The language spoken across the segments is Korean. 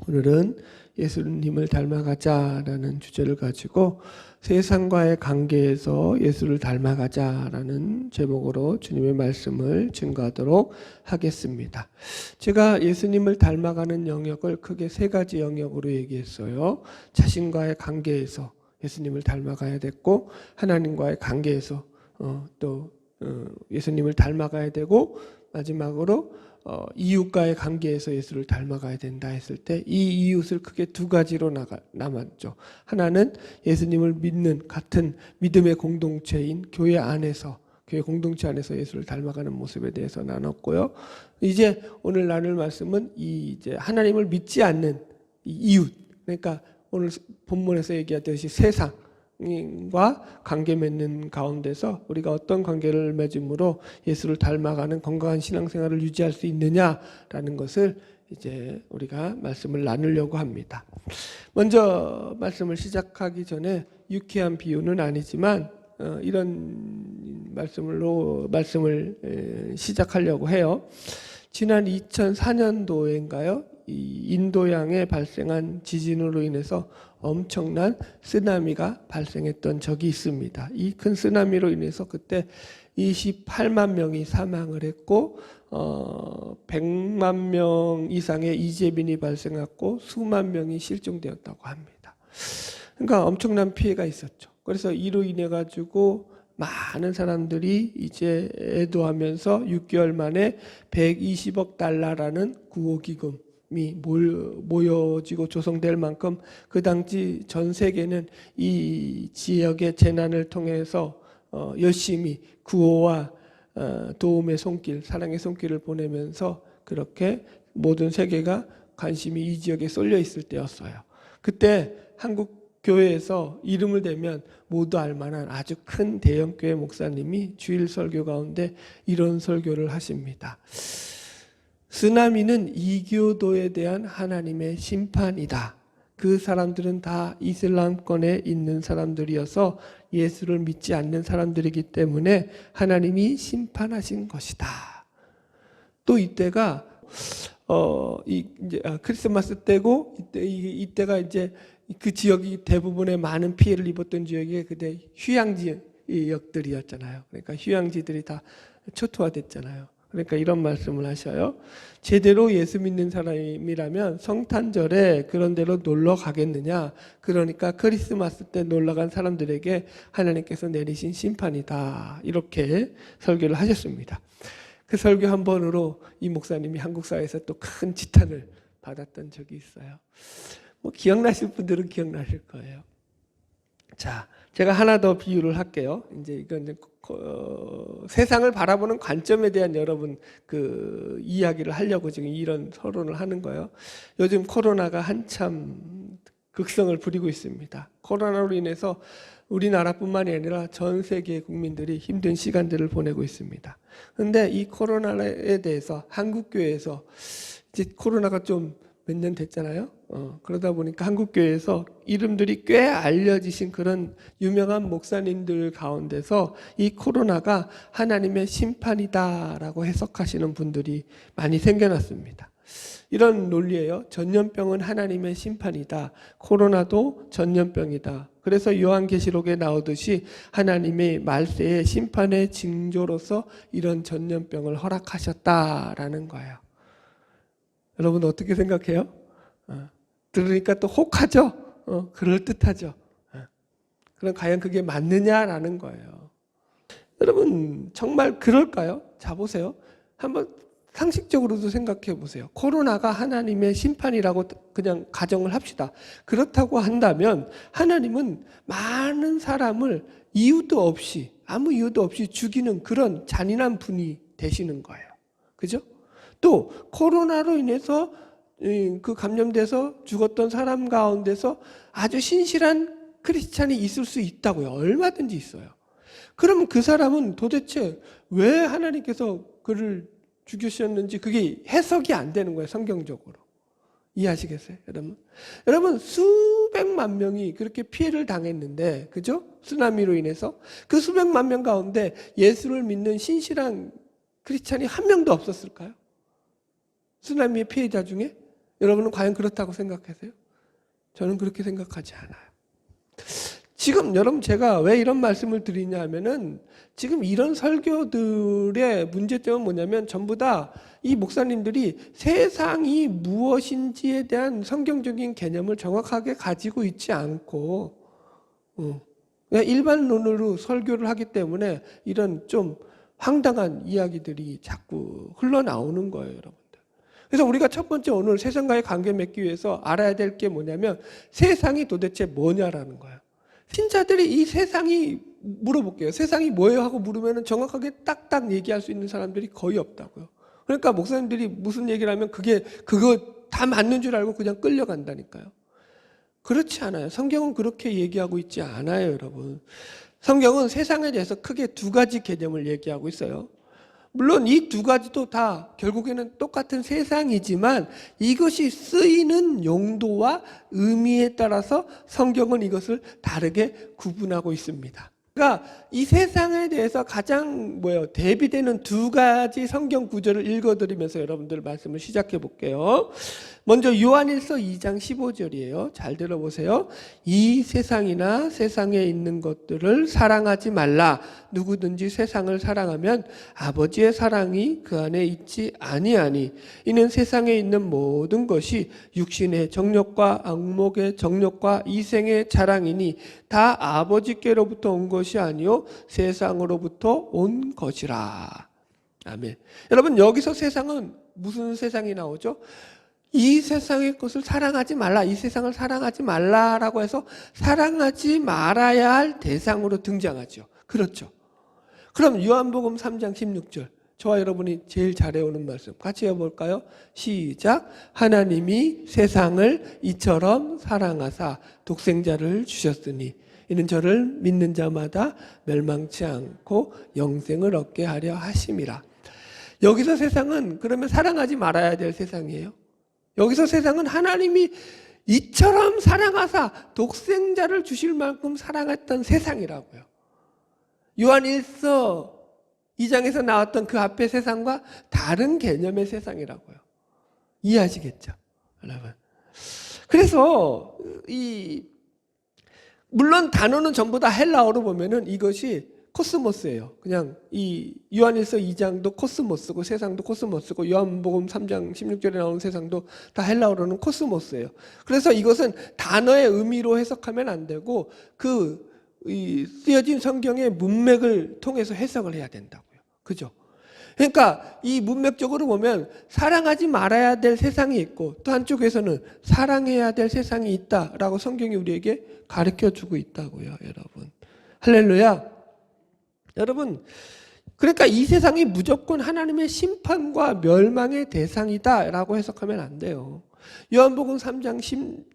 오늘은 예수님을 닮아가자라는 주제를 가지고 세상과의 관계에서 예수를 닮아가자라는 제목으로 주님의 말씀을 증거하도록 하겠습니다. 제가 예수님을 닮아가는 영역을 크게 세 가지 영역으로 얘기했어요. 자신과의 관계에서 예수님을 닮아가야 됐고, 하나님과의 관계에서 또 예수님을 닮아가야 되고, 마지막으로 이웃과의 관계에서 예수를 닮아가야 된다 했을 때 이 이웃을 크게 두 가지로 나눴죠. 하나는 예수님을 믿는 같은 믿음의 공동체인 교회 안에서, 교회 공동체 안에서 예수를 닮아가는 모습에 대해서 나눴고요. 이제 오늘 나눌 말씀은 이제 하나님을 믿지 않는 이웃, 그러니까 오늘 본문에서 얘기하듯이 세상과 관계 맺는 가운데서 우리가 어떤 관계를 맺음으로 예수를 닮아가는 건강한 신앙생활을 유지할 수 있느냐라는 것을 이제 우리가 말씀을 나누려고 합니다. 먼저 말씀을 시작하기 전에 유쾌한 비유는 아니지만 이런 말씀을 시작하려고 해요. 지난 2004년도인가요? 이 인도양에 발생한 지진으로 인해서 엄청난 쓰나미가 발생했던 적이 있습니다. 이 큰 쓰나미로 인해서 그때 28만 명이 사망을 했고 100만 명 이상의 이재민이 발생했고 수만 명이 실종되었다고 합니다. 그러니까 엄청난 피해가 있었죠. 그래서 이로 인해 가지고 많은 사람들이 이제 애도하면서 6개월 만에 120억 달러라는 구호기금이 모여지고 조성될 만큼 그 당시 전 세계는 이 지역의 재난을 통해서 열심히 구호와 도움의 손길, 사랑의 손길을 보내면서 그렇게 모든 세계가 관심이 이 지역에 쏠려 있을 때였어요. 그때 한국 교회에서 이름을 대면 모두 알만한 아주 큰 대형교회 목사님이 주일 설교 가운데 이런 설교를 하십니다. 쓰나미는 이교도에 대한 하나님의 심판이다. 그 사람들은 다 이슬람권에 있는 사람들이어서 예수를 믿지 않는 사람들이기 때문에 하나님이 심판하신 것이다. 또 이때가 이제 크리스마스 때고 이때가 이제 그 지역이 대부분의 많은 피해를 입었던 지역이 그때 휴양지역들이었잖아요. 그러니까 휴양지들이 다 초토화됐잖아요. 그러니까 이런 말씀을 하셔요. 제대로 예수 믿는 사람이라면 성탄절에 그런 데로 놀러 가겠느냐. 그러니까 크리스마스 때 놀러 간 사람들에게 하나님께서 내리신 심판이다. 이렇게 설교를 하셨습니다. 그 설교 한 번으로 이 목사님이 한국 사회에서 또 큰 지탄을 받았던 적이 있어요. 뭐 기억나실 분들은 기억나실 거예요. 자, 제가 하나 더 비유를 할게요. 이제 이건 세상을 바라보는 관점에 대한 여러분 그 이야기를 하려고 지금 이런 서론을 하는 거예요. 요즘 코로나가 한참 극성을 부리고 있습니다. 코로나로 인해서 우리나라뿐만이 아니라 전 세계 국민들이 힘든 시간들을 보내고 있습니다. 그런데 이 코로나에 대해서 한국교회에서 이제 코로나가 좀 몇 년 됐잖아요. 그러다 보니까 한국교회에서 이름들이 꽤 알려지신 그런 유명한 목사님들 가운데서 이 코로나가 하나님의 심판이다라고 해석하시는 분들이 많이 생겨났습니다. 이런 논리예요. 전염병은 하나님의 심판이다. 코로나도 전염병이다. 그래서 요한계시록에 나오듯이 하나님의 말세의 심판의 징조로서 이런 전염병을 허락하셨다라는 거예요. 여러분 어떻게 생각해요? 들으니까 또 혹하죠? 그럴듯하죠? 그럼 과연 그게 맞느냐라는 거예요. 여러분 정말 그럴까요? 자 보세요. 한번 상식적으로도 생각해 보세요. 코로나가 하나님의 심판이라고 그냥 가정을 합시다. 그렇다고 한다면 하나님은 많은 사람을 이유도 없이 아무 이유도 없이 죽이는 그런 잔인한 분이 되시는 거예요. 그죠? 또 코로나로 인해서 그 감염돼서 죽었던 사람 가운데서 아주 신실한 크리스찬이 있을 수 있다고요. 얼마든지 있어요. 그러면 그 사람은 도대체 왜 하나님께서 그를 죽이셨는지 그게 해석이 안 되는 거예요. 성경적으로. 이해하시겠어요? 여러분 수백만 명이 그렇게 피해를 당했는데 그죠? 쓰나미로 인해서 그 수백만 명 가운데 예수를 믿는 신실한 크리스찬이 한 명도 없었을까요? 쓰나미의 피해자 중에? 여러분은 과연 그렇다고 생각하세요? 저는 그렇게 생각하지 않아요. 지금 여러분 제가 왜 이런 말씀을 드리냐 하면은 지금 이런 설교들의 문제점은 뭐냐면 전부 다 이 목사님들이 세상이 무엇인지에 대한 성경적인 개념을 정확하게 가지고 있지 않고 그냥 일반론으로 설교를 하기 때문에 이런 좀 황당한 이야기들이 자꾸 흘러나오는 거예요, 여러분들. 그래서 우리가 첫 번째 오늘 세상과의 관계 맺기 위해서 알아야 될 게 뭐냐면 세상이 도대체 뭐냐라는 거예요. 신자들이 이 세상이 물어볼게요. 세상이 뭐예요? 하고 물으면 정확하게 딱딱 얘기할 수 있는 사람들이 거의 없다고요. 그러니까 목사님들이 무슨 얘기를 하면 그거 다 맞는 줄 알고 그냥 끌려간다니까요. 그렇지 않아요. 성경은 그렇게 얘기하고 있지 않아요, 여러분. 성경은 세상에 대해서 크게 두 가지 개념을 얘기하고 있어요. 물론 이 두 가지도 다 결국에는 똑같은 세상이지만 이것이 쓰이는 용도와 의미에 따라서 성경은 이것을 다르게 구분하고 있습니다. 그러니까 이 세상에 대해서 가장 대비되는 두 가지 성경 구절을 읽어드리면서 여러분들 말씀을 시작해 볼게요. 먼저 요한일서 2장 15절이에요. 잘 들어보세요. 이 세상이나 세상에 있는 것들을 사랑하지 말라. 누구든지 세상을 사랑하면 아버지의 사랑이 그 안에 있지 아니하니 이는 세상에 있는 모든 것이 육신의 정욕과 악목의 정욕과 이생의 자랑이니 다 아버지께로부터 온 것이 아니요 세상으로부터 온 것이라. 아멘. 여러분 여기서 세상은 무슨 세상이 나오죠? 이 세상의 것을 사랑하지 말라. 이 세상을 사랑하지 말라라고 해서 사랑하지 말아야 할 대상으로 등장하죠. 그렇죠. 그럼 요한복음 3장 16절 저와 여러분이 제일 잘 외우는 말씀 같이 해볼까요? 시작. 하나님이 세상을 이처럼 사랑하사 독생자를 주셨으니 이는 저를 믿는 자마다 멸망치 않고 영생을 얻게 하려 하심이라. 여기서 세상은 그러면 사랑하지 말아야 될 세상이에요. 여기서 세상은 하나님이 이처럼 사랑하사 독생자를 주실 만큼 사랑했던 세상이라고요. 요한일서 2장에서 나왔던 그 앞의 세상과 다른 개념의 세상이라고요. 이해하시겠죠? 여러분. 그래서 물론 단어는 전부 다 헬라어로 보면은 이것이 코스모스예요. 그냥 이 요한일서 2장도 코스모스고 세상도 코스모스고 요한복음 3장 16절에 나오는 세상도 다 헬라어로는 코스모스예요. 그래서 이것은 단어의 의미로 해석하면 안 되고 쓰여진 성경의 문맥을 통해서 해석을 해야 된다고요. 그죠? 그러니까 이 문맥적으로 보면 사랑하지 말아야 될 세상이 있고 또 한쪽에서는 사랑해야 될 세상이 있다라고 성경이 우리에게 가르쳐주고 있다고요, 여러분. 할렐루야. 여러분, 그러니까 이 세상이 무조건 하나님의 심판과 멸망의 대상이다라고 해석하면 안 돼요. 요한복음 3장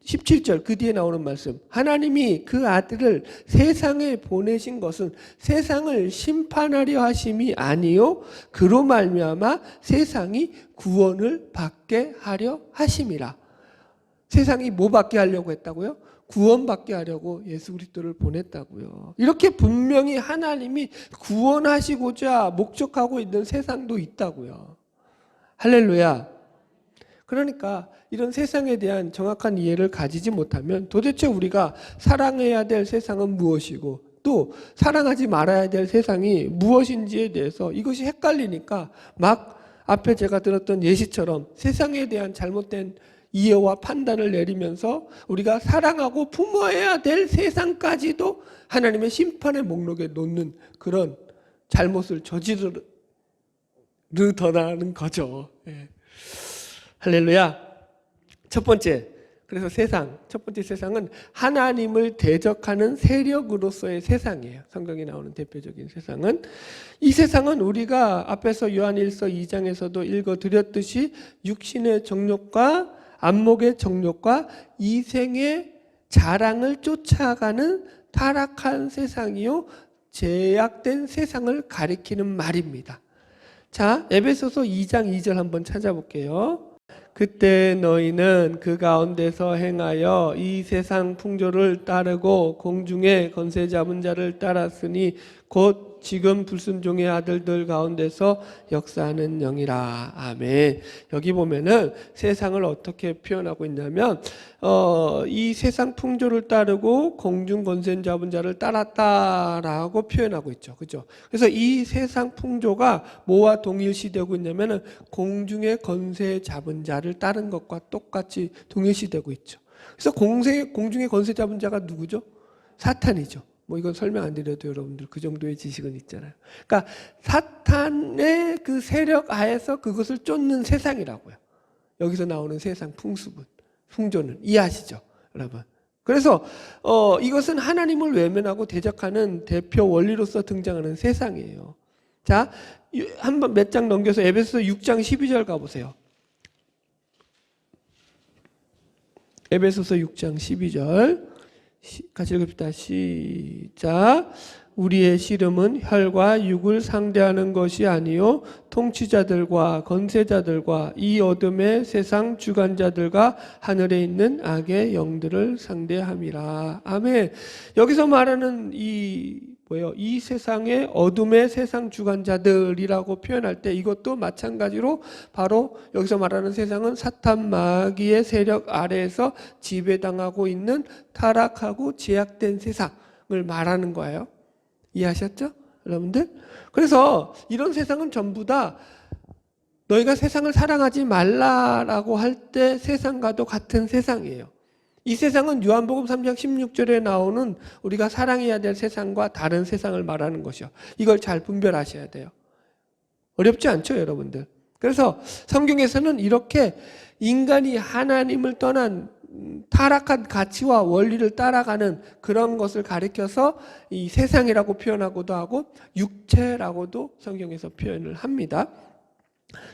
17절 그 뒤에 나오는 말씀, 하나님이 그 아들을 세상에 보내신 것은 세상을 심판하려 하심이 아니요 그로 말미암아 세상이 구원을 받게 하려 하심이라. 세상이 뭐 받게 하려고 했다고요? 구원받게 하려고 예수 그리스도를 보냈다고요. 이렇게 분명히 하나님이 구원하시고자 목적하고 있는 세상도 있다고요. 할렐루야. 그러니까 이런 세상에 대한 정확한 이해를 가지지 못하면 도대체 우리가 사랑해야 될 세상은 무엇이고 또 사랑하지 말아야 될 세상이 무엇인지에 대해서 이것이 헷갈리니까 막 앞에 제가 들었던 예시처럼 세상에 대한 잘못된 이해와 판단을 내리면서 우리가 사랑하고 품어야 될 세상까지도 하나님의 심판의 목록에 놓는 그런 잘못을 저지르더라는 거죠. 예. 할렐루야. 첫 번째, 그래서 첫 번째 세상은 하나님을 대적하는 세력으로서의 세상이에요. 성경에 나오는 대표적인 세상은 이 세상은 우리가 앞에서 요한일서 2장에서도 읽어드렸듯이 육신의 정욕과 안목의 정욕과 이생의 자랑을 쫓아가는 타락한 세상이요 제약된 세상을 가리키는 말입니다. 자, 에베소서 2장 2절 한번 찾아볼게요. 그때 너희는 그 가운데서 행하여 이 세상 풍조를 따르고 공중의 권세 잡은 자를 따랐으니 곧 지금 불순종의 아들들 가운데서 역사하는 영이라. 아멘. 여기 보면은 세상을 어떻게 표현하고 있냐면 이 세상 풍조를 따르고 공중 권세 잡은 자를 따랐다라고 표현하고 있죠. 그죠? 그래서 이 세상 풍조가 뭐와 동일시되고 있냐면은 공중의 권세 잡은 자를 따른 것과 똑같이 동일시되고 있죠. 그래서 공중의 권세 잡은 자가 누구죠? 사탄이죠. 뭐 이건 설명 안 드려도 여러분들 그 정도의 지식은 있잖아요. 그러니까 사탄의 그 세력 하에서 그것을 쫓는 세상이라고요. 여기서 나오는 세상 풍조는 이해하시죠, 여러분? 그래서 이것은 하나님을 외면하고 대적하는 대표 원리로서 등장하는 세상이에요. 자, 한번 몇 장 넘겨서 에베소서 6장 12절 가보세요. 에베소서 6장 12절 같이 읽읍시다. 시작. 우리의 씨름은 혈과 육을 상대하는 것이 아니요 통치자들과 권세자들과 이 어둠의 세상 주관자들과 하늘에 있는 악의 영들을 상대함이라. 아멘. 여기서 말하는 이 세상의 어둠의 세상 주관자들이라고 표현할 때 이것도 마찬가지로 바로 여기서 말하는 세상은 사탄 마귀의 세력 아래에서 지배당하고 있는 타락하고 제약된 세상을 말하는 거예요. 이해하셨죠? 여러분들? 그래서 이런 세상은 전부 다 너희가 세상을 사랑하지 말라라고 할 때 세상과도 같은 세상이에요. 이 세상은 요한복음 3장 16절에 나오는 우리가 사랑해야 될 세상과 다른 세상을 말하는 것이요. 이걸 잘 분별하셔야 돼요. 어렵지 않죠, 여러분들? 그래서 성경에서는 이렇게 인간이 하나님을 떠난 타락한 가치와 원리를 따라가는 그런 것을 가리켜서 이 세상이라고 표현하고도 하고 육체라고도 성경에서 표현을 합니다.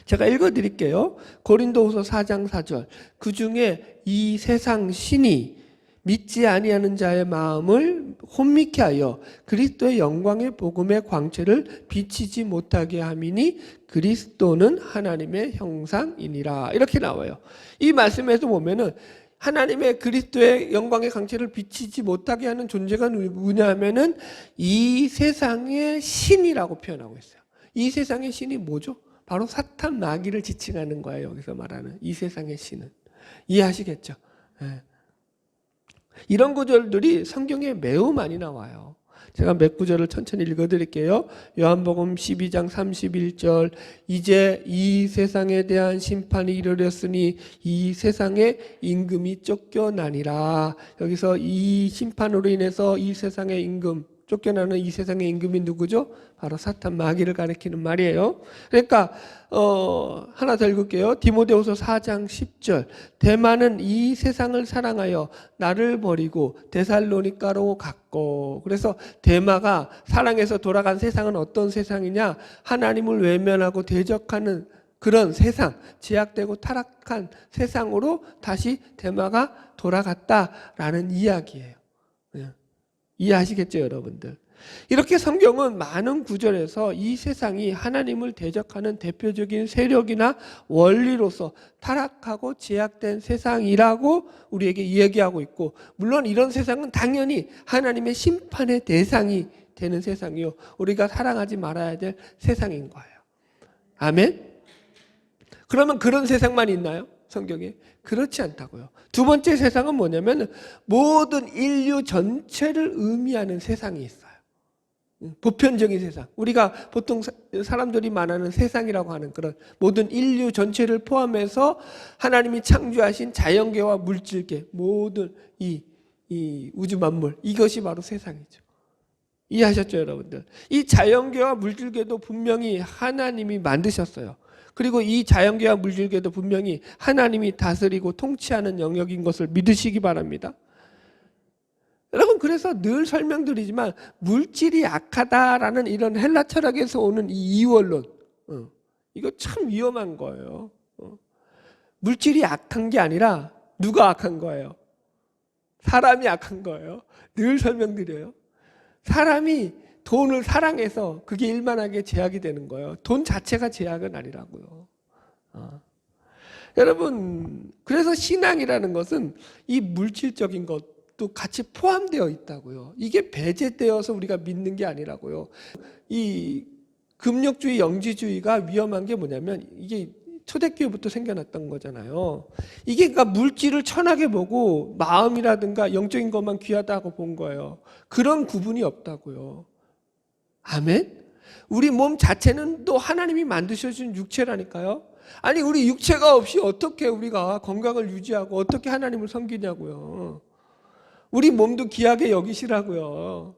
제가 읽어드릴게요. 고린도후서 4장 4절. 그 중에 이 세상 신이 믿지 아니하는 자의 마음을 혼미케 하여 그리스도의 영광의 복음의 광채를 비치지 못하게 함이니 그리스도는 하나님의 형상이니라. 이렇게 나와요. 이 말씀에서 보면은 하나님의 그리스도의 영광의 광채를 비치지 못하게 하는 존재가 누구냐 하면은 이 세상의 신이라고 표현하고 있어요. 이 세상의 신이 뭐죠? 바로 사탄 마귀를 지칭하는 거예요. 여기서 말하는 이 세상의 신은. 이해하시겠죠? 네. 이런 구절들이 성경에 매우 많이 나와요. 제가 몇 구절을 천천히 읽어드릴게요. 요한복음 12장 31절. 이제 이 세상에 대한 심판이 이르렀으니 이 세상의 임금이 쫓겨나니라. 여기서 이 심판으로 인해서 이 세상의 임금, 쫓겨나는 이 세상의 임금이 누구죠? 바로 사탄 마귀를 가리키는 말이에요. 그러니까 하나 더 읽을게요. 디모데후서 4장 10절. 대만은 이 세상을 사랑하여 나를 버리고 데살로니가로 갔고. 그래서 대마가 사랑해서 돌아간 세상은 어떤 세상이냐? 하나님을 외면하고 대적하는 그런 세상, 제약되고 타락한 세상으로 다시 대마가 돌아갔다라는 이야기예요. 이해하시겠죠, 여러분들? 이렇게 성경은 많은 구절에서 이 세상이 하나님을 대적하는 대표적인 세력이나 원리로서 타락하고 제약된 세상이라고 우리에게 이야기하고 있고, 물론 이런 세상은 당연히 하나님의 심판의 대상이 되는 세상이요, 우리가 사랑하지 말아야 될 세상인 거예요. 아멘? 그러면 그런 세상만 있나요? 성경에? 그렇지 않다고요. 두 번째 세상은 뭐냐면 모든 인류 전체를 의미하는 세상이 있어요. 보편적인 세상. 우리가 보통 사람들이 말하는 세상이라고 하는 그런 모든 인류 전체를 포함해서 하나님이 창조하신 자연계와 물질계, 모든 이 우주 만물, 이것이 바로 세상이죠. 이해하셨죠, 여러분들? 이 자연계와 물질계도 분명히 하나님이 만드셨어요. 그리고 이 자연계와 물질계도 분명히 하나님이 다스리고 통치하는 영역인 것을 믿으시기 바랍니다. 여러분, 그래서 늘 설명드리지만 물질이 약하다라는 이런 헬라 철학에서 오는 이 이원론, 이거 참 위험한 거예요. 물질이 약한 게 아니라 누가 약한 거예요? 사람이 약한 거예요. 늘 설명드려요. 사람이 돈을 사랑해서 그게 일만하게 제약이 되는 거예요. 돈 자체가 제약은 아니라고요. 여러분, 그래서 신앙이라는 것은 이 물질적인 것, 또 같이 포함되어 있다고요. 이게 배제되어서 우리가 믿는 게 아니라고요. 이 금욕주의, 영지주의가 위험한 게 뭐냐면 이게 초대교회부터 생겨났던 거잖아요. 이게 그러니까 물질을 천하게 보고 마음이라든가 영적인 것만 귀하다고 본 거예요. 그런 구분이 없다고요. 아멘? 우리 몸 자체는 또 하나님이 만드셔준 육체라니까요. 아니 우리 육체가 없이 어떻게 우리가 건강을 유지하고 어떻게 하나님을 섬기냐고요. 우리 몸도 귀하게 여기시라고요.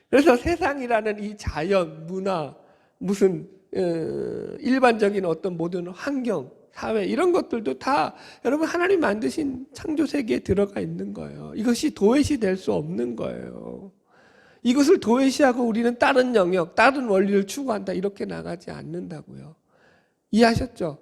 그래서 세상이라는 이 자연, 문화, 무슨 일반적인 어떤 모든 환경, 사회 이런 것들도 다 여러분 하나님 만드신 창조 세계에 들어가 있는 거예요. 이것이 도외시 될 수 없는 거예요. 이것을 도외시하고 우리는 다른 영역, 다른 원리를 추구한다 이렇게 나가지 않는다고요. 이해하셨죠?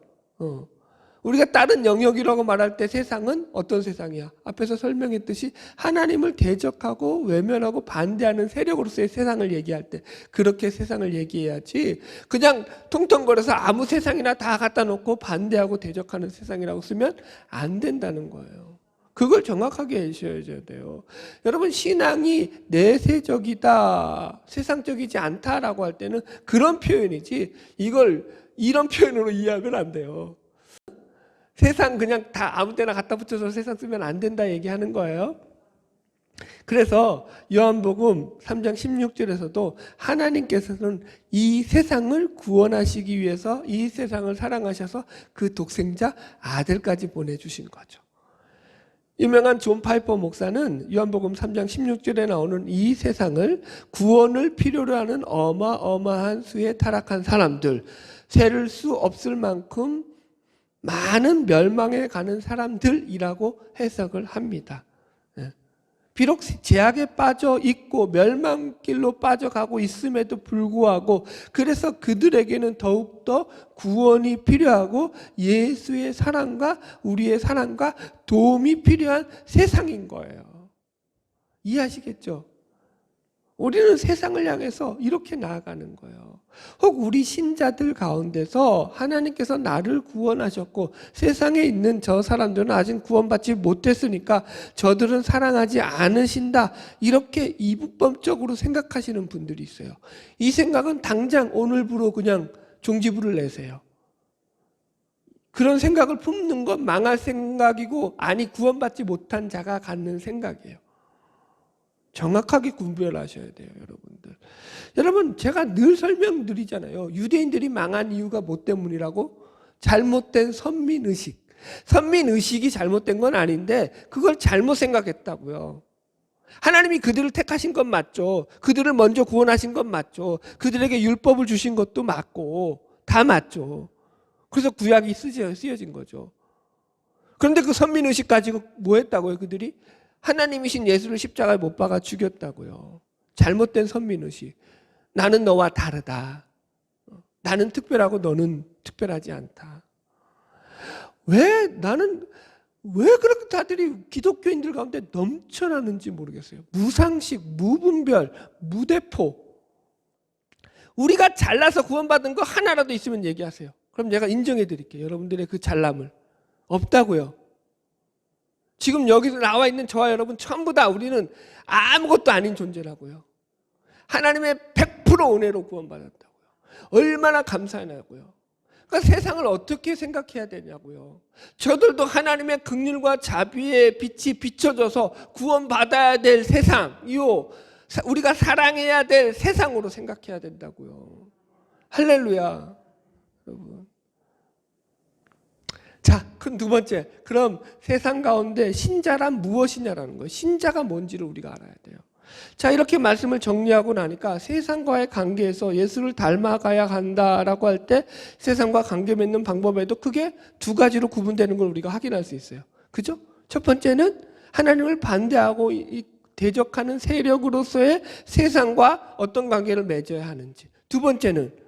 우리가 다른 영역이라고 말할 때 세상은 어떤 세상이야? 앞에서 설명했듯이 하나님을 대적하고 외면하고 반대하는 세력으로서의 세상을 얘기할 때 그렇게 세상을 얘기해야지 그냥 통통거려서 아무 세상이나 다 갖다 놓고 반대하고 대적하는 세상이라고 쓰면 안 된다는 거예요. 그걸 정확하게 아셔야 돼요. 여러분 신앙이 내세적이다, 세상적이지 않다라고 할 때는 그런 표현이지 이걸 이런 표현으로 이해하면 안 돼요. 세상 그냥 다 아무 때나 갖다 붙여서 세상 쓰면 안 된다 얘기하는 거예요. 그래서 요한복음 3장 16절에서도 하나님께서는 이 세상을 구원하시기 위해서 이 세상을 사랑하셔서 그 독생자 아들까지 보내주신 거죠. 유명한 존 파이퍼 목사는 요한복음 3장 16절에 나오는 이 세상을 구원을 필요로 하는 어마어마한 수의 타락한 사람들, 셀 수 없을 만큼 많은 멸망에 가는 사람들이라고 해석을 합니다. 비록 제약에 빠져 있고 멸망길로 빠져가고 있음에도 불구하고 그래서 그들에게는 더욱더 구원이 필요하고 예수의 사랑과 우리의 사랑과 도움이 필요한 세상인 거예요. 이해하시겠죠? 우리는 세상을 향해서 이렇게 나아가는 거예요. 혹 우리 신자들 가운데서 하나님께서 나를 구원하셨고 세상에 있는 저 사람들은 아직 구원받지 못했으니까 저들은 사랑하지 않으신다 이렇게 이분법적으로 생각하시는 분들이 있어요. 이 생각은 당장 오늘부로 그냥 종지부를 내세요. 그런 생각을 품는 건 망할 생각이고 아니 구원받지 못한 자가 갖는 생각이에요. 정확하게 구별하셔야 돼요, 여러분들. 여러분, 제가 늘 설명드리잖아요. 유대인들이 망한 이유가 뭐 때문이라고? 잘못된 선민의식. 선민의식이 잘못된 건 아닌데 그걸 잘못 생각했다고요. 하나님이 그들을 택하신 건 맞죠. 그들을 먼저 구원하신 건 맞죠. 그들에게 율법을 주신 것도 맞고 다 맞죠. 그래서 구약이 쓰여진 거죠. 그런데 그 선민의식 가지고 뭐 했다고요, 그들이? 하나님이신 예수를 십자가에 못 박아 죽였다고요. 잘못된 선민의식. 나는 너와 다르다. 나는 특별하고 너는 특별하지 않다. 왜 그렇게 다들이 기독교인들 가운데 넘쳐나는지 모르겠어요. 무상식, 무분별, 무대포. 우리가 잘나서 구원받은 거 하나라도 있으면 얘기하세요. 그럼 제가 인정해 드릴게요. 여러분들의 그 잘남을. 없다고요. 지금 여기 나와 있는 저와 여러분 전부 다 우리는 아무것도 아닌 존재라고요. 하나님의 100% 은혜로 구원받았다고요. 얼마나 감사하냐고요. 그러니까 세상을 어떻게 생각해야 되냐고요. 저들도 하나님의 긍휼과 자비의 빛이 비춰져서 구원받아야 될 세상이요. 우리가 사랑해야 될 세상으로 생각해야 된다고요. 할렐루야. 여러분. 자, 그럼 두 번째. 그럼 세상 가운데 신자란 무엇이냐라는 거예요. 신자가 뭔지를 우리가 알아야 돼요. 자, 이렇게 말씀을 정리하고 나니까 세상과의 관계에서 예수를 닮아가야 한다라고 할 때 세상과 관계 맺는 방법에도 크게 두 가지로 구분되는 걸 우리가 확인할 수 있어요. 그죠? 첫 번째는 하나님을 반대하고 대적하는 세력으로서의 세상과 어떤 관계를 맺어야 하는지. 두 번째는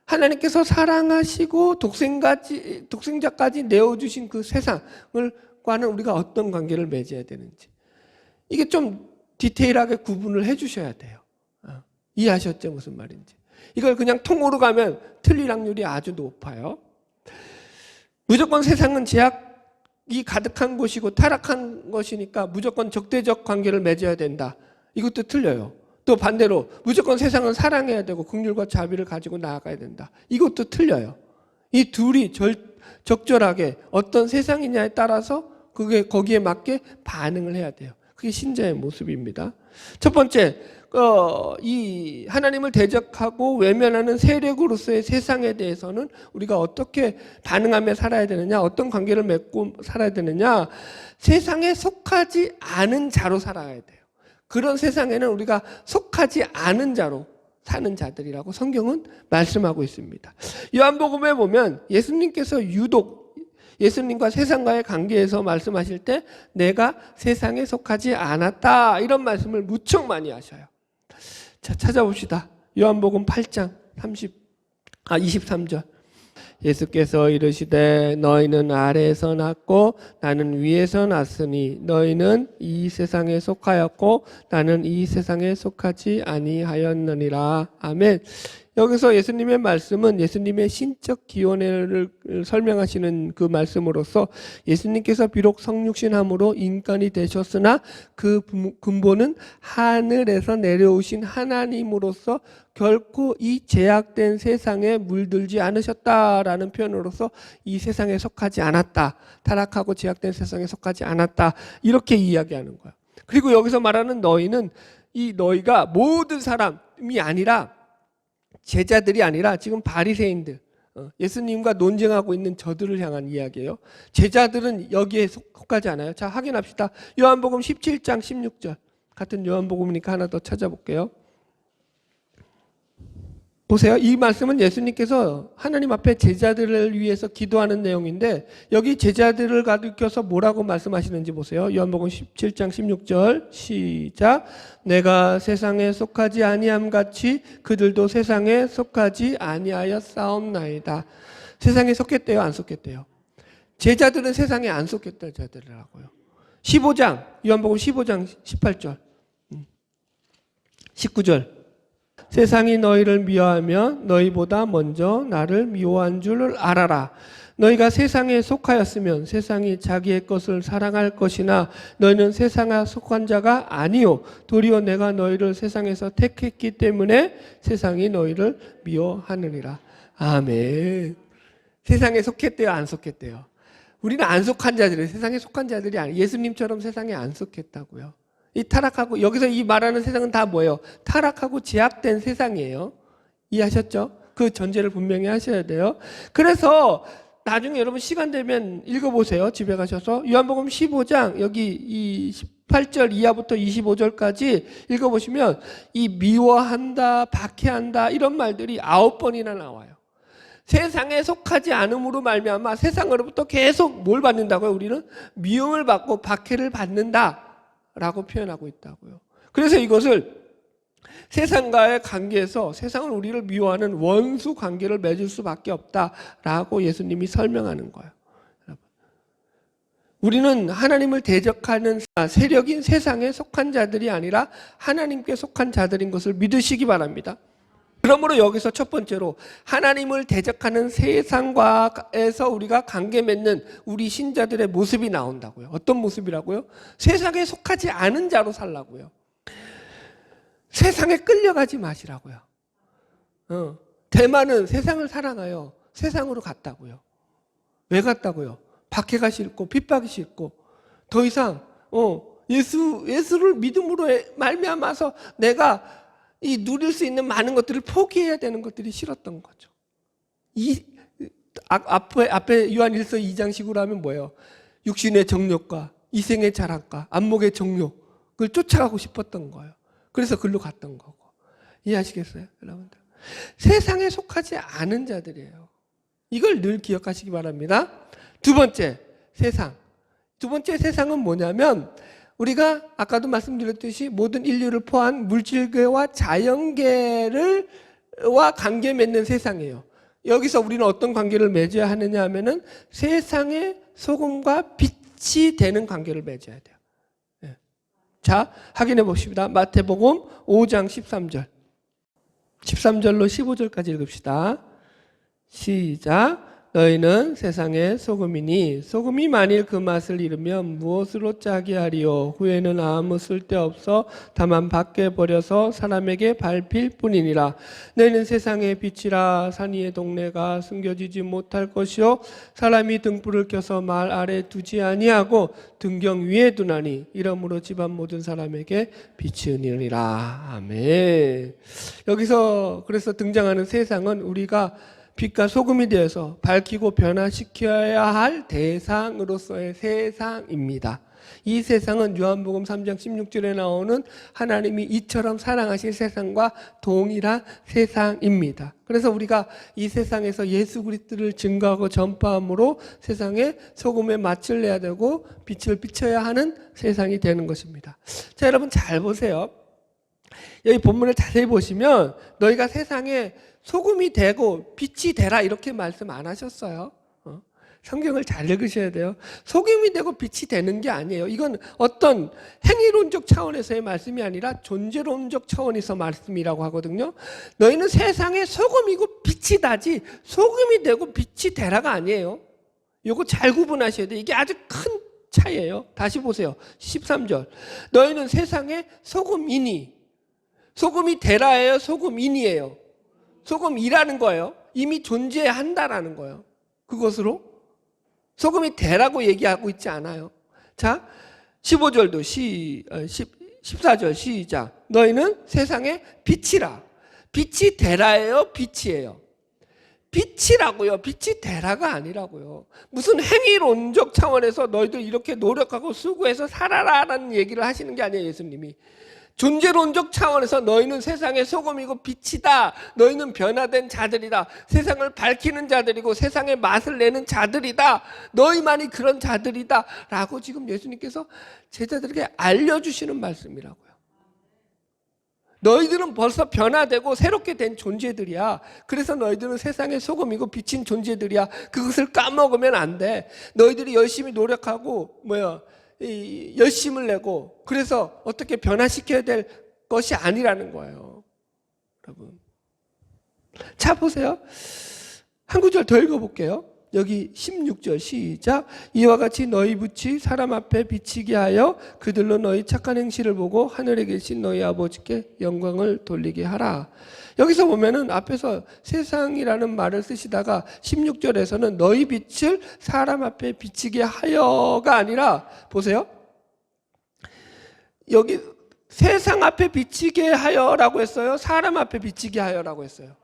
하나님께서 사랑하시고 독생자까지 내어주신 그 세상과는 우리가 어떤 관계를 맺어야 되는지. 이게 좀 디테일하게 구분을 해 주셔야 돼요. 이해하셨죠? 무슨 말인지. 이걸 그냥 통으로 가면 틀릴 확률이 아주 높아요. 무조건 세상은 가득한 곳이고 타락한 것이니까 무조건 적대적 관계를 맺어야 된다. 이것도 틀려요. 또 반대로 무조건 세상을 사랑해야 되고 긍휼과 자비를 가지고 나아가야 된다. 이것도 틀려요. 이 둘이 적절하게 어떤 세상이냐에 따라서 거기에 맞게 반응을 해야 돼요. 그게 신자의 모습입니다. 첫 번째, 이 하나님을 대적하고 외면하는 세력으로서의 세상에 대해서는 우리가 어떻게 반응하며 살아야 되느냐, 어떤 관계를 맺고 살아야 되느냐, 세상에 속하지 않은 자로 살아야 돼요. 그런 세상에는 우리가 속하지 않은 자로 사는 자들이라고 성경은 말씀하고 있습니다. 요한복음에 보면 예수님께서 유독 예수님과 세상과의 관계에서 말씀하실 때 내가 세상에 속하지 않았다 이런 말씀을 무척 많이 하셔요. 자, 찾아봅시다. 요한복음 8장 23절. 예수께서 이르시되 너희는 아래에서 났고 나는 위에서 났으니 너희는 이 세상에 속하였고 나는 이 세상에 속하지 아니하였느니라. 아멘. 여기서 예수님의 말씀은 예수님의 신적 기원을 설명하시는 그 말씀으로서 예수님께서 비록 성육신함으로 인간이 되셨으나 그 근본은 하늘에서 내려오신 하나님으로서 결코 이 제약된 세상에 물들지 않으셨다라는 표현으로서 이 세상에 속하지 않았다. 타락하고 제약된 세상에 속하지 않았다. 이렇게 이야기하는 거예요. 그리고 여기서 말하는 너희는 이 너희가 모든 사람이 아니라 제자들이 아니라 지금 바리새인들, 예수님과 논쟁하고 있는 저들을 향한 이야기예요. 제자들은 여기에 속하지 않아요. 자, 확인합시다. 요한복음 17장 16절. 같은 요한복음이니까 하나 더 찾아볼게요. 보세요. 이 말씀은 예수님께서 하나님 앞에 제자들을 위해서 기도하는 내용인데 여기 제자들을 가리켜서 뭐라고 말씀하시는지 보세요. 요한복음 17장 16절 시작. 내가 세상에 속하지 아니함 같이 그들도 세상에 속하지 아니하였사옵나이다. 세상에 속했대요, 안 속했대요? 제자들은 세상에 안 속했던 자들이라고요. 15장 요한복음 15장 18절 19절. 세상이 너희를 미워하며 너희보다 먼저 나를 미워한 줄을 알아라. 너희가 세상에 속하였으면 세상이 자기의 것을 사랑할 것이나 너희는 세상에 속한 자가 아니요 도리어 내가 너희를 세상에서 택했기 때문에 세상이 너희를 미워하느니라. 아멘. 세상에 속했대요, 안 속했대요? 우리는 안 속한 자들이에요. 세상에 속한 자들이 아니에요. 예수님처럼 세상에 안 속했다고요. 이 타락하고 여기서 이 말하는 세상은 다 뭐예요? 타락하고 제약된 세상이에요. 이해하셨죠? 그 전제를 분명히 하셔야 돼요. 그래서 나중에 여러분 시간 되면 읽어보세요. 집에 가셔서 요한복음 15장 여기 이 18절 이하부터 25절까지 읽어보시면 이 미워한다, 박해한다 이런 말들이 9번이나 나와요. 세상에 속하지 않음으로 말미암아 세상으로부터 계속 뭘 받는다고요? 우리는 미움을 받고 박해를 받는다 라고 표현하고 있다고요. 그래서 이것을 세상과의 관계에서 세상은 우리를 미워하는 원수 관계를 맺을 수밖에 없다라고 예수님이 설명하는 거예요. 우리는 하나님을 대적하는 세력인 세상에 속한 자들이 아니라 하나님께 속한 자들인 것을 믿으시기 바랍니다. 그러므로 여기서 첫 번째로 하나님을 대적하는 세상과에서 우리가 관계 맺는 우리 신자들의 모습이 나온다고요. 어떤 모습이라고요? 세상에 속하지 않은 자로 살라고요. 세상에 끌려가지 마시라고요. 대만은 세상을 사랑하여 세상으로 갔다고요. 왜 갔다고요? 박해가 싫고 핍박이 싫고 더 이상 예수를 믿음으로 말미암아서 내가 이 누릴 수 있는 많은 것들을 포기해야 되는 것들이 싫었던 거죠. 앞에 요한 1서 2장식으로 하면 뭐예요? 육신의 정욕과 이생의 자랑과 안목의 정욕을 쫓아가고 싶었던 거예요. 그래서 글로 갔던 거고. 이해하시겠어요, 여러분들? 세상에 속하지 않은 자들이에요. 이걸 늘 기억하시기 바랍니다. 두 번째 세상. 두 번째 세상은 뭐냐면 우리가 아까도 말씀드렸듯이 모든 인류를 포함한 물질계와 자연계와 관계 맺는 세상이에요. 여기서 우리는 어떤 관계를 맺어야 하느냐 하면은 세상의 소금과 빛이 되는 관계를 맺어야 돼요. 네. 자, 확인해 봅시다. 마태복음 5장 13절. 13절로 15절까지 읽읍시다. 시작. 너희는 세상의 소금이니 소금이 만일 그 맛을 잃으면 무엇으로 짜게 하리요. 후에는 아무 쓸데없어 다만 밖에 버려서 사람에게 밟힐 뿐이니라. 너희는 세상의 빛이라. 산 위의 동네가 숨겨지지 못할 것이요 사람이 등불을 켜서 말 아래 두지 아니하고 등경 위에 두나니 이러므로 집안 모든 사람에게 비치으리라. 아멘. 여기서 그래서 등장하는 세상은 우리가 빛과 소금이 되어서 밝히고 변화시켜야 할 대상으로서의 세상입니다. 이 세상은 요한복음 3장 16절에 나오는 하나님이 이처럼 사랑하신 세상과 동일한 세상입니다. 그래서 우리가 이 세상에서 예수 그리스도를 증거하고 전파함으로 세상에 소금의 맛을 내야 되고 빛을 비춰야 하는 세상이 되는 것입니다. 자, 여러분 잘 보세요. 여기 본문을 자세히 보시면 너희가 세상에 소금이 되고 빛이 되라 이렇게 말씀 안 하셨어요. 성경을 잘 읽으셔야 돼요. 소금이 되고 빛이 되는 게 아니에요. 이건 어떤 행위론적 차원에서의 말씀이 아니라 존재론적 차원에서 말씀이라고 하거든요. 너희는 세상에 소금이고 빛이 다지 소금이 되고 빛이 되라가 아니에요. 이거 잘 구분하셔야 돼요. 이게 아주 큰 차이예요. 다시 보세요. 13절. 너희는 세상에 소금이니. 소금이 되라예요? 소금이니예요? 소금이라는 거예요. 이미 존재한다라는 거예요. 그것으로 소금이 되라고 얘기하고 있지 않아요. 자, 15절도 14절 시작. 너희는 세상의 빛이라. 빛이 되라예요? 빛이에요? 빛이라고요. 빛이 되라가 아니라고요. 무슨 행위론적 차원에서 너희들 이렇게 노력하고 수고해서 살아라라는 얘기를 하시는 게 아니에요. 예수님이. 존재론적 차원에서 너희는 세상의 소금이고 빛이다. 너희는 변화된 자들이다. 세상을 밝히는 자들이고 세상의 맛을 내는 자들이다. 너희만이 그런 자들이다. 라고 지금 예수님께서 제자들에게 알려주시는 말씀이라고요. 너희들은 벌써 변화되고 새롭게 된 존재들이야. 그래서 너희들은 세상의 소금이고 빛인 존재들이야. 그것을 까먹으면 안 돼. 너희들이 열심히 노력하고 열심을 내고 그래서 어떻게 변화시켜야 될 것이 아니라는 거예요. 여러분. 자, 보세요. 한 구절 더 읽어볼게요. 여기 16절 시작. 이와 같이 너희 빛이 사람 앞에 비치게 하여 그들로 너희 착한 행실을 보고 하늘에 계신 너희 아버지께 영광을 돌리게 하라. 여기서 보면은 앞에서 세상이라는 말을 쓰시다가 16절에서는 너희 빛을 사람 앞에 비치게 하여가 아니라 보세요. 여기 세상 앞에 비치게 하여라고 했어요? 사람 앞에 비치게 하여라고 했어요?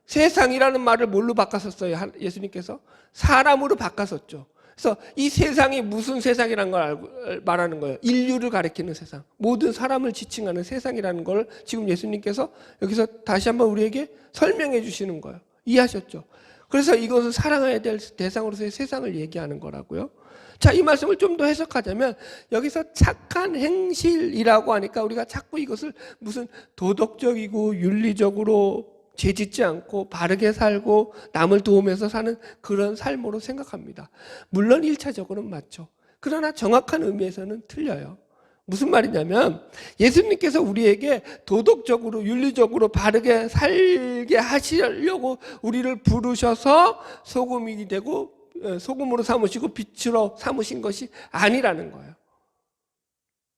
세상이라는 말을 뭘로 바꿨었어요? 예수님께서? 사람으로 바꿨었죠. 그래서 이 세상이 무슨 세상이라는 걸 말하는 거예요. 인류를 가리키는 세상. 모든 사람을 지칭하는 세상이라는 걸 지금 예수님께서 여기서 다시 한번 우리에게 설명해 주시는 거예요. 이해하셨죠? 그래서 이것은 사랑해야 될 대상으로서의 세상을 얘기하는 거라고요. 자, 이 말씀을 좀 더 해석하자면 여기서 착한 행실이라고 하니까 우리가 자꾸 이것을 무슨 도덕적이고 윤리적으로 죄짓지 않고 바르게 살고 남을 도우면서 사는 그런 삶으로 생각합니다. 물론 1차적으로는 맞죠. 그러나 정확한 의미에서는 틀려요. 무슨 말이냐면 예수님께서 우리에게 도덕적으로 윤리적으로 바르게 살게 하시려고 우리를 부르셔서 소금이 되고 소금으로 삼으시고 빛으로 삼으신 것이 아니라는 거예요.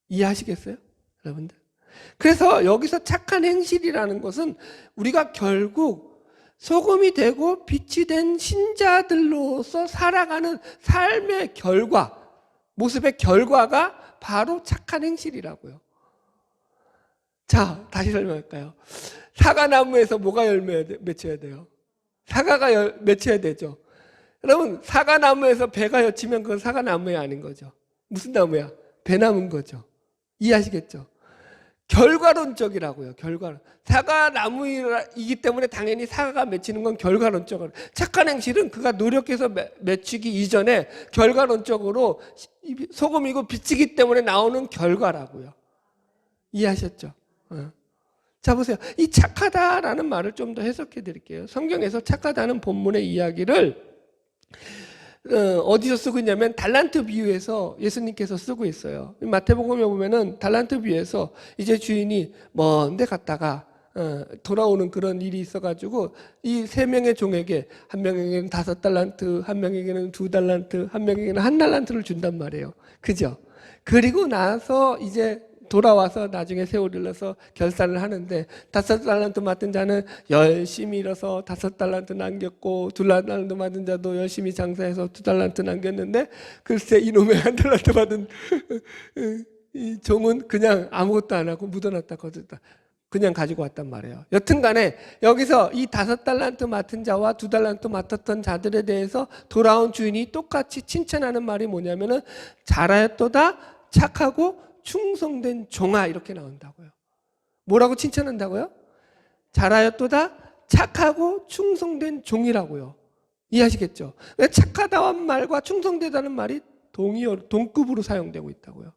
이해하시겠어요? 여러분들? 그래서 여기서 착한 행실이라는 것은 우리가 결국 소금이 되고 빛이 된 신자들로서 살아가는 삶의 결과, 모습의 결과가 바로 착한 행실이라고요. 자, 다시 설명할까요? 사과나무에서 뭐가 열매 맺혀야 돼요? 사과가 맺혀야 되죠. 여러분, 사과나무에서 배가 엿치면 그건 사과나무가 아닌 거죠. 무슨 나무야? 배나무인 거죠. 이해하시겠죠? 결과론적이라고요. 결과론. 사과나무이기 때문에 당연히 사과가 맺히는 건 결과론적으로. 착한 행실은 그가 노력해서 맺히기 이전에 결과론적으로 소금이고 빛이기 때문에 나오는 결과라고요. 이해하셨죠? 자, 보세요. 이 착하다라는 말을 좀 더 해석해 드릴게요. 성경에서 착하다는 본문의 이야기를 어디서 쓰고 있냐면 달란트 비유에서 예수님께서 쓰고 있어요. 마태복음에 보면은 달란트 비유에서 이제 주인이 먼데 갔다가 돌아오는 그런 일이 있어가지고 이 3명의 종에게 한 명에게는 5달란트, 한 명에게는 2달란트, 한 명에게는 1달란트를 준단 말이에요. 그죠? 그리고 나서 이제 돌아와서 나중에 세월을 내서 결산을 하는데 5달란트 맡은 자는 열심히 일어서 5달란트 남겼고 2달란트 맡은 자도 열심히 장사해서 2달란트 남겼는데 글쎄 이놈의 1달란트 받은 이 종은 그냥 아무것도 안 하고 묻어놨다 거뒀다 그냥 가지고 왔단 말이에요. 여튼간에 여기서 이 5달란트 맡은 자와 2달란트 맡았던 자들에 대해서 돌아온 주인이 똑같이 칭찬하는 말이 뭐냐면은 잘하였도다 착하고 충성된 종아 이렇게 나온다고요. 뭐라고 칭찬한다고요? 잘하였도다 착하고 충성된 종이라고요. 이해하시겠죠? 착하다는 말과 충성되다는 말이 동급으로 사용되고 있다고요.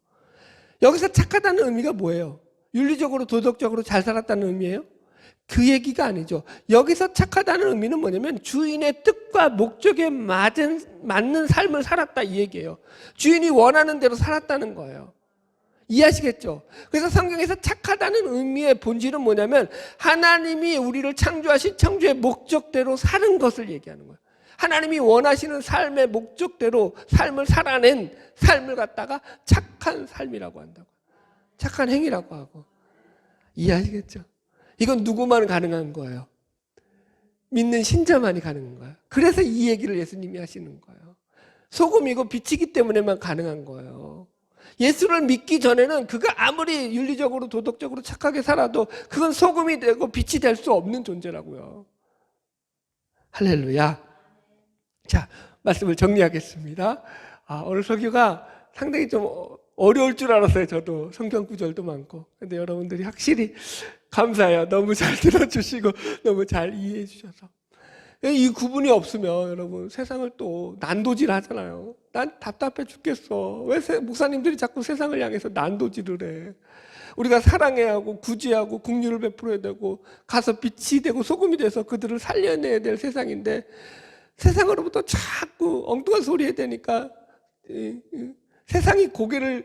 여기서 착하다는 의미가 뭐예요? 윤리적으로 도덕적으로 잘 살았다는 의미예요? 그 얘기가 아니죠. 여기서 착하다는 의미는 뭐냐면 주인의 뜻과 목적에 맞는 삶을 살았다 이 얘기예요. 주인이 원하는 대로 살았다는 거예요. 이해하시겠죠? 그래서 성경에서 착하다는 의미의 본질은 뭐냐면 하나님이 우리를 창조하신 창조의 목적대로 사는 것을 얘기하는 거예요. 하나님이 원하시는 삶의 목적대로 삶을 살아낸 삶을 갖다가 착한 삶이라고 한다고. 착한 행위라고 하고. 이해하시겠죠? 이건 누구만 가능한 거예요. 믿는 신자만이 가능한 거예요. 그래서 이 얘기를 예수님이 하시는 거예요. 소금이고 빛이기 때문에만 가능한 거예요. 예수를 믿기 전에는 그가 아무리 윤리적으로 도덕적으로 착하게 살아도 그건 소금이 되고 빛이 될 수 없는 존재라고요. 할렐루야. 자, 말씀을 정리하겠습니다. 오늘 설교가 상당히 좀 어려울 줄 알았어요. 저도 성경 구절도 많고. 근데 여러분들이 확실히 감사해요. 너무 잘 들어주시고 너무 잘 이해해 주셔서. 이 구분이 없으면 여러분 세상을 또 난도질 하잖아요. 난 답답해 죽겠어. 왜 목사님들이 자꾸 세상을 향해서 난도질을 해. 우리가 사랑해야 하고 구제하고 긍휼을 베풀어야 되고 가서 빛이 되고 소금이 돼서 그들을 살려내야 될 세상인데 세상으로부터 자꾸 엉뚱한 소리 해야 되니까 세상이 교회를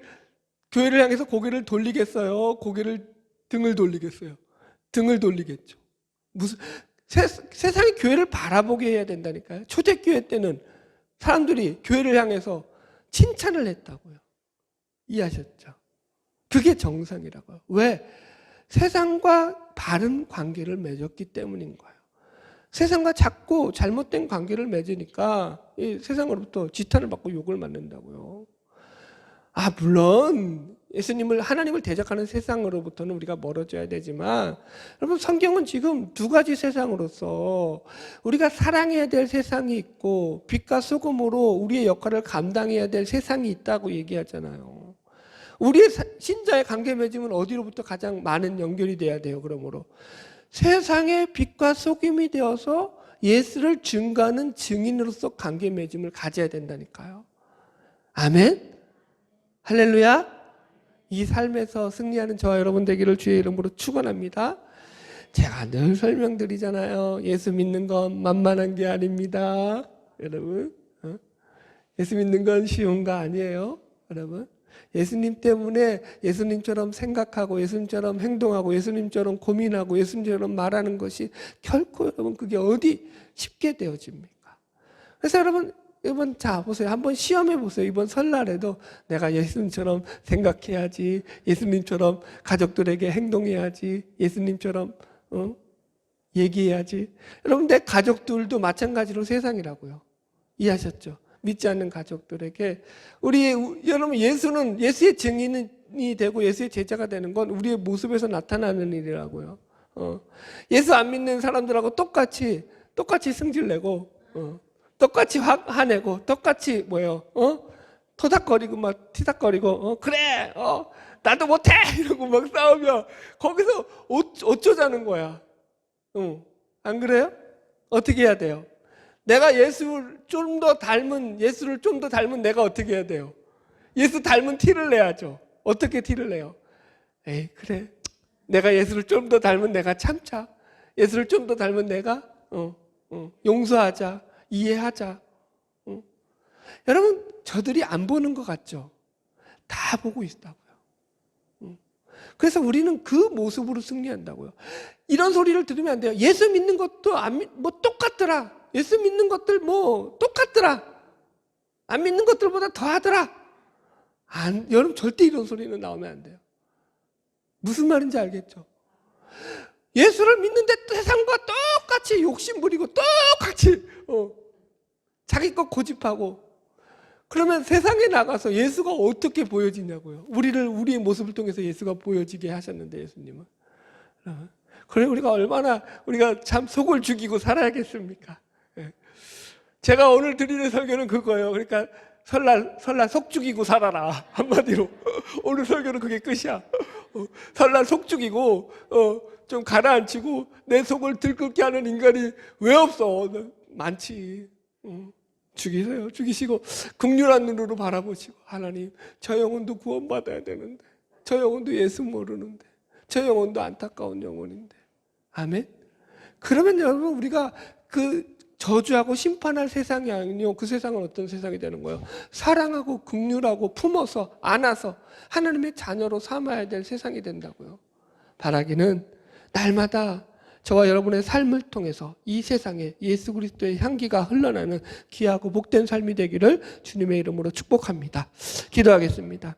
향해서 고개를 돌리겠어요? 등을 돌리겠어요? 등을 돌리겠죠. 세상이 교회를 바라보게 해야 된다니까요. 초대교회 때는 사람들이 교회를 향해서 칭찬을 했다고요. 이해하셨죠? 그게 정상이라고요. 왜? 세상과 바른 관계를 맺었기 때문인 거예요. 세상과 자꾸 잘못된 관계를 맺으니까 이 세상으로부터 지탄을 받고 욕을 맞는다고요. 물론 하나님을 대적하는 세상으로부터는 우리가 멀어져야 되지만 여러분 성경은 지금 2가지 세상으로서 우리가 사랑해야 될 세상이 있고 빛과 소금으로 우리의 역할을 감당해야 될 세상이 있다고 얘기하잖아요. 우리의 신자의 관계 맺음은 어디로부터 가장 많은 연결이 돼야 돼요? 그러므로 세상의 빛과 소금이 되어서 예수를 증거하는 증인으로서 관계 맺음을 가져야 된다니까요. 아멘. 할렐루야. 이 삶에서 승리하는 저와 여러분 되기를 주의 이름으로 축원합니다. 제가 늘 설명드리잖아요. 예수 믿는 건 만만한 게 아닙니다. 여러분, 예수 믿는 건 쉬운 거 아니에요. 여러분, 예수님 때문에 예수님처럼 생각하고 예수님처럼 행동하고 예수님처럼 고민하고 예수님처럼 말하는 것이 결코 여러분 그게 어디 쉽게 되어집니까? 그래서 여러분 자 보세요. 한번 시험해 보세요. 이번 설날에도 내가 예수님처럼 생각해야지, 예수님처럼 가족들에게 행동해야지, 예수님처럼 얘기해야지. 여러분 내 가족들도 마찬가지로 세상이라고요. 이해하셨죠? 믿지 않는 가족들에게 여러분 예수의 증인이 되고 예수의 제자가 되는 건 우리의 모습에서 나타나는 일이라고요. 예수 안 믿는 사람들하고 똑같이 승질내고 똑같이 화내고 똑같이 토닥거리고 막 티닥거리고 그래 나도 못해 이러고 막 싸우면 거기서 어쩌자는 거야. 안 그래요? 어떻게 해야 돼요? 내가 예수를 좀 더 닮은 내가 어떻게 해야 돼요? 예수 닮은 티를 내야죠. 어떻게 티를 내요? 에이 그래 내가 예수를 좀 더 닮은 내가 참자. 예수를 좀 더 닮은 내가 용서하자. 이해하자. 여러분 저들이 안 보는 것 같죠? 다 보고 있다고요. 그래서 우리는 그 모습으로 승리한다고요. 이런 소리를 들으면 안 돼요. 예수 믿는 것도 뭐 똑같더라. 예수 믿는 것들 뭐 똑같더라. 안 믿는 것들보다 더하더라. 여러분 절대 이런 소리는 나오면 안 돼요. 무슨 말인지 알겠죠? 예수를 믿는데 세상과 똑같이 욕심 부리고 똑같이 자기 것 고집하고 그러면 세상에 나가서 예수가 어떻게 보여지냐고요. 우리의 모습을 통해서 예수가 보여지게 하셨는데 예수님은. 그래 우리가 참 속을 죽이고 살아야겠습니까? 제가 오늘 드리는 설교는 그거예요. 그러니까 설날 속 죽이고 살아라. 한마디로 오늘 설교는 그게 끝이야. 설날 속 죽이고 좀 가라앉히고 내 속을 들끓게 하는 인간이 왜 없어? 많지. 죽이세요. 죽이시고 긍휼한 눈으로 바라보시고 하나님 저 영혼도 구원받아야 되는데 저 영혼도 예수 모르는데 저 영혼도 안타까운 영혼인데 아멘. 그러면 여러분 우리가 그 저주하고 심판할 세상이 아니요 그 세상은 어떤 세상이 되는 거예요? 사랑하고 긍휼하고 품어서 안아서 하나님의 자녀로 삼아야 될 세상이 된다고요. 바라기는 날마다 저와 여러분의 삶을 통해서 이 세상에 예수 그리스도의 향기가 흘러나는 귀하고 복된 삶이 되기를 주님의 이름으로 축복합니다. 기도하겠습니다.